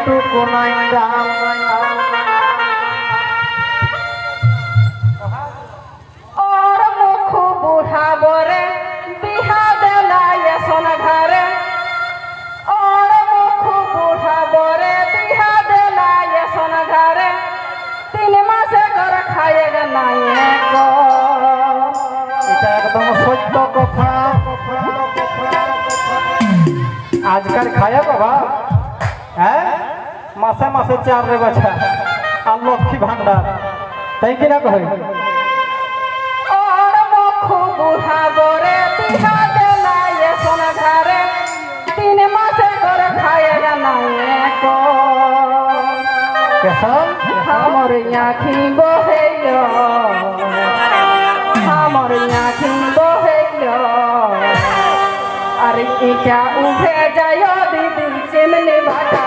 टुकु नहीं दाम और मुख बूढ़ा बोरे बिहा देला ये सोन घरे और मुख बूढ़ा बोरे बिहा देला ये सोन घरे 3 मास कर खाएगा नहीं को এটা একদম সত্য কথা আজকাল খায়া বাবা হ্যাঁ মাসে মাসে 4 রে বাছা আর লক্ষ্মী ভান্ডার তাই কিনা কই और मुख बूढ़ा बोरे बिहा देला ये सोन घरे 3 मास कर खाएगा नहीं को কেসব हमर आँखी बहेलो हमर आँखी बहेलो अरे क्या उठे जायो दीदी चिमनी भाटा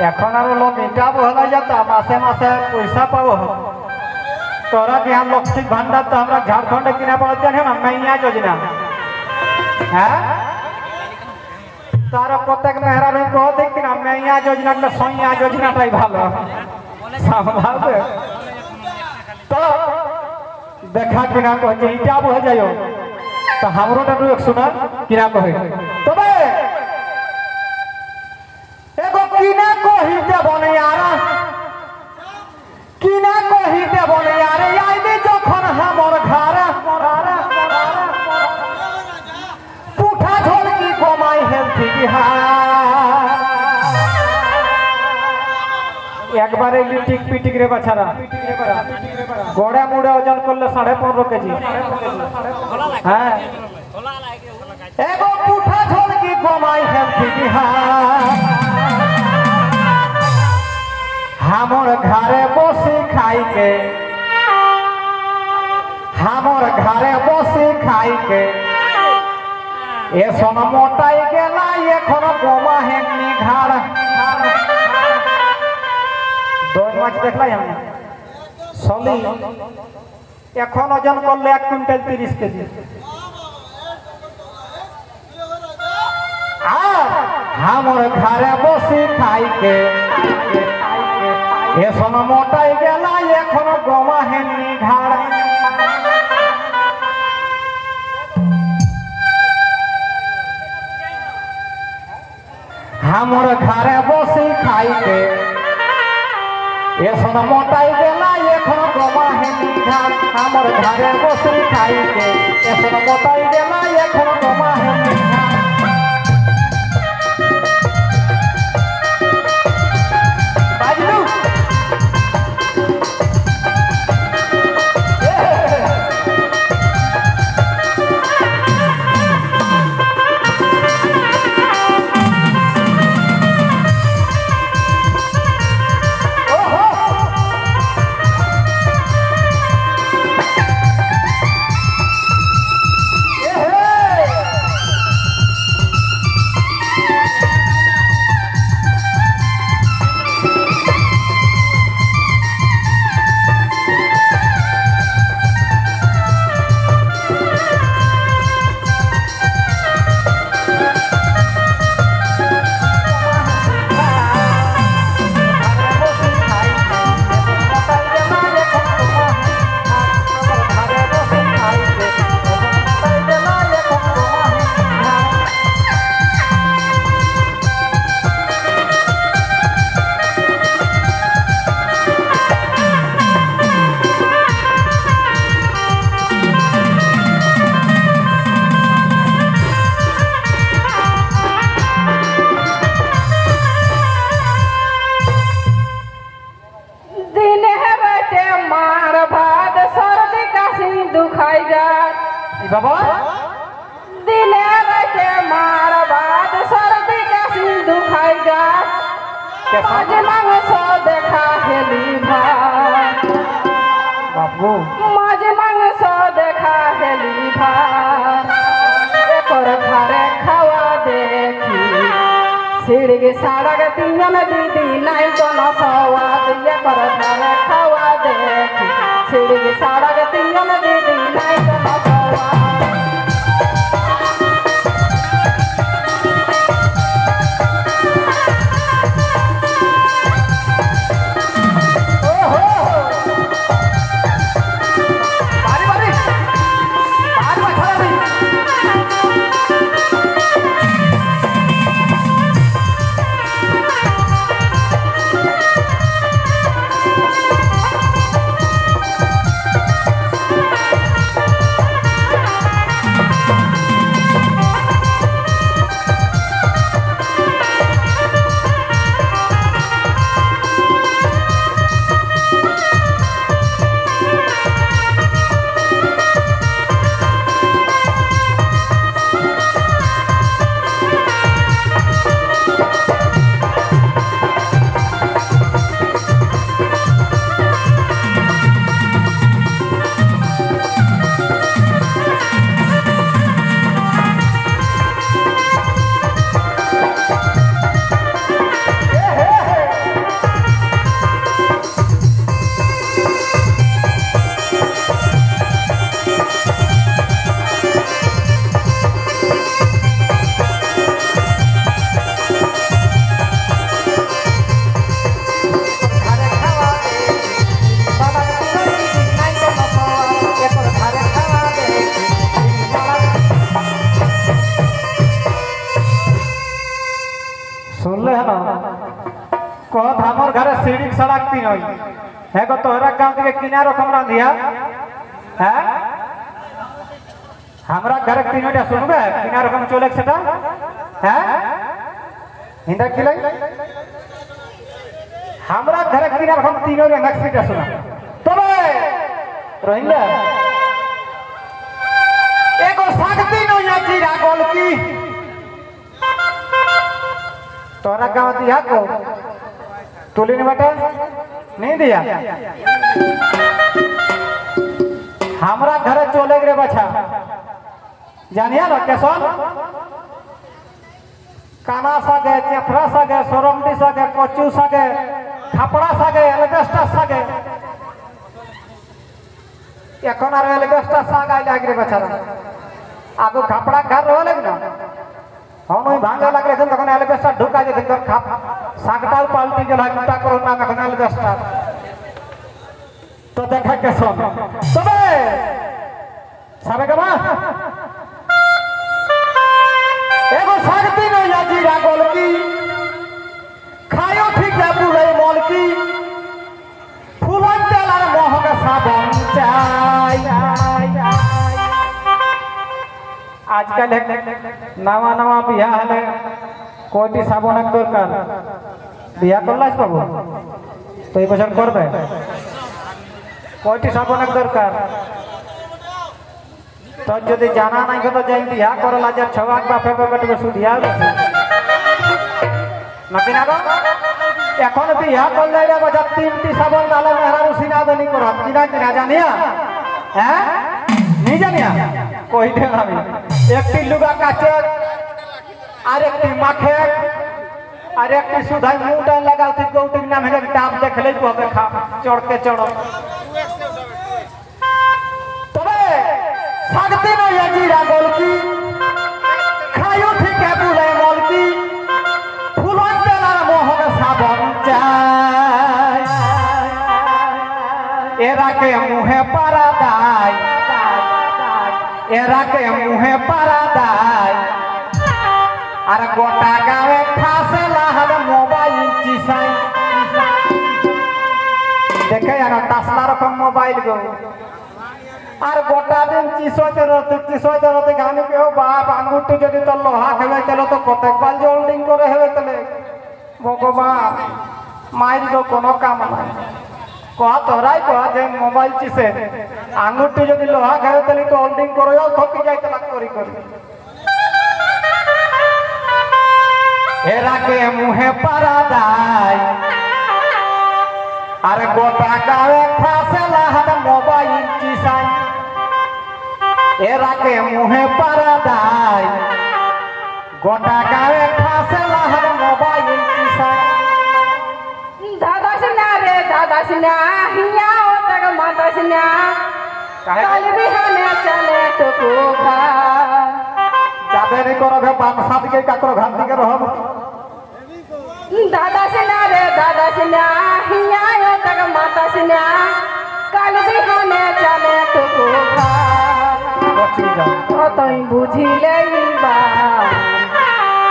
এখন আর লোক ইটা বহলা যাতা মাসে মাসে পয়সা পাবো তোরা কি हम लक्ष्मी भंडार तो हमरा झारखंड किना पड़त जाने ना मैया योजना हैं तारा प्रत्येक मेहरा भी कह दे कि ना मैया योजना के सोया योजना टाई ভালো संभाल दे तो देखा कि ना कह इटा बह जायो तो हमरो टा एक सुना कि ना कहे तबे एगो किना कही दे बने यार किना कही दे बने यार आइबे जखन हमर घर पुठा झोल की कमाई हेल्थी बिहार एक बार लिटिक पिटिक रे बछारा गोड़ा मुड़ा वजन करले 15.5 केजी हां एगो पुठा झोल की कमाई हेल्थी बिहार हमर घरे बसी खाई के हमर घरे बसी खाई के ए सोना मोटाई गेला এখন গোমা হেননি ঘাড় দই মাছ দেখলাই আমি সলি এখন ওজন করলে 1 কুইন্টাল 30 কেজি আর हमर घरे बसी खाई के ए सोना मोटाई गेला এখন গোমা হেননি ঘাড় हमर घरे बसी खाई के ए सोना मोटाई गेला এখন গোমা হেননি ঘাড় हमर घरे बसी खाई के ए सोना मोटाई गेला এখন গোমা হেননি ঘাড় बाबा दिने रखे मार बाद सर्दी का सिंधु खाएगा आज मांग देखा हेली भात बाबू माज मांग देखा हेली भात एकर घरे खावा देखी सिड़गी साड़क तीन दीदी नहीं दोनों सवाद एकर घरे खावा देखी सिड़गी साड़क तीन दीदी नहीं दोनों सवाद कहत हमर घरे सीढ़ी सड़क तीन होई है को तोहरा गांव के किनारो कमरा दिया है हमरा घरे तीनोटा सुनबे किनारो कम चले सेटा है हिंदा खिलाई हमरा घरे किनारो कम तीनो रे नक्सीटा सुना तबे रोहिंदा एगो शक्ति नो या जीरा गोल की तोरा गांव दिया को तुली ने बेटा नहीं दिया हमरा घरे चले रे बच्चा जानिया ना कैसन काना सागे चेथरा सागे सोरमडी सागे कोचू सागे खापड़ा सागे एलबेस्टा सागे এখন আর এলবেস্টা সাগ আই লাগরে বেচারা আগো খাপড়া ঘর রহলে না हम भांगा लग रहे थे तक एलबेस्टर ढुका जे तक खाप सागटाल पाल्टी जे लागटा करो ना এখন एलबेस्टर तो देखा के सुन तबे सबे गमा एगो शक्ति नो या जीरा गोल की खायो ठीक है बुले मोल की फूलन तेलार मोह के साबन चाय आजकल नवा नवा बिया हले कोटी साबन दरकार बिया करलास बाबू तो এই বছর করবে कोटी साबन दरकार तो যদি জানা নাই তো যাই বিয়া করলা যে ছবাক বাপে বাপে সুধিয়া নাকি না গো এখন বিয়া করলে রে বাজা তিনটি সাবন ডালে মেহরারু সিনাদনি করত কিনা কিনা জানিয়া হ্যাঁ नहीं जानिया कोई दे ना एक लुगा काचे और एक माखे और एक सुधाई मुंह डाल लगा थी गौटी नाम है टाप देख ले को खा चढ़ के चढ़ो तबे शक्ति नो या जीरा गोल की खायो ठीक है बुले मोल की फूलन तेलार मोह के साबन चाय एरा के मुहे पारा दाई एरा के मुहे पारा दाई और गोटा गावे खासे लाहर मोबाइल चिसाई देखे यार तसला रकम मोबाइल गो और गोटा दिन चिसोते रहते गाने पे हो बाप आंगुठी যদি তো লোহা খেলে চলো তো কতকবার জলডিং করে হেবে তলে ভগবান মাইর গো কোনো কাম নাই কহ তোরাই কহ যে মোবাইল চিসে আঙুরটি যদি লোহা খায় তাহলে তো হোল্ডিং করে থকি যাইতে লাগ করি করি এরাকে মুহে পারা দেয় আর গোটা গায়ে ফাঁসে লাহার মোবাইল চিসাই এরাকে মুহে পারা দেয় গোটা গায়ে ফাঁসে লাহার মোবাইল চিসাই দাদা সিনা রে দাদা সিনা হিয়া ও তক মাতা সিনা কাল বিহানে চলে তো কোখা যাদের করবে বাদশা দিকে কাকর ঘাট দিকে রহব দাদা সিনা রে দাদা সিনা হিয়া ও তক মাতা সিনা কাল বিহানে চলে তো কোখা ও তুই বুঝিলে বা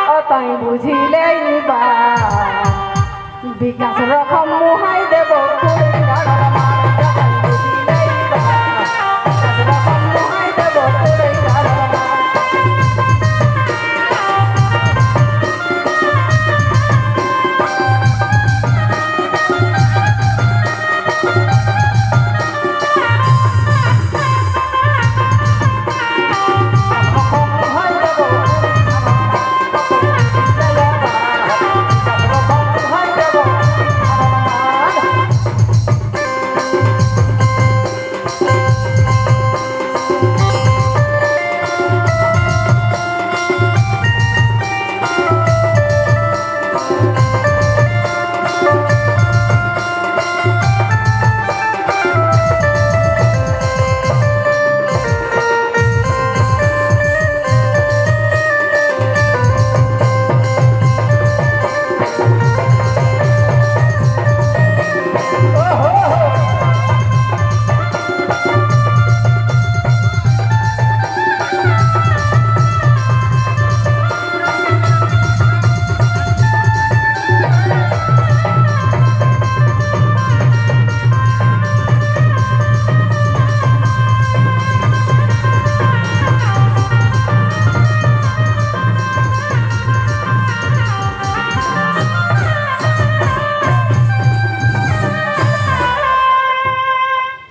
ও তুই বুঝিলে বা বিকাশ রকম মুহাই দেব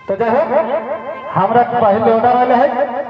तो जाए हमरा पहले ऑर्डर आए है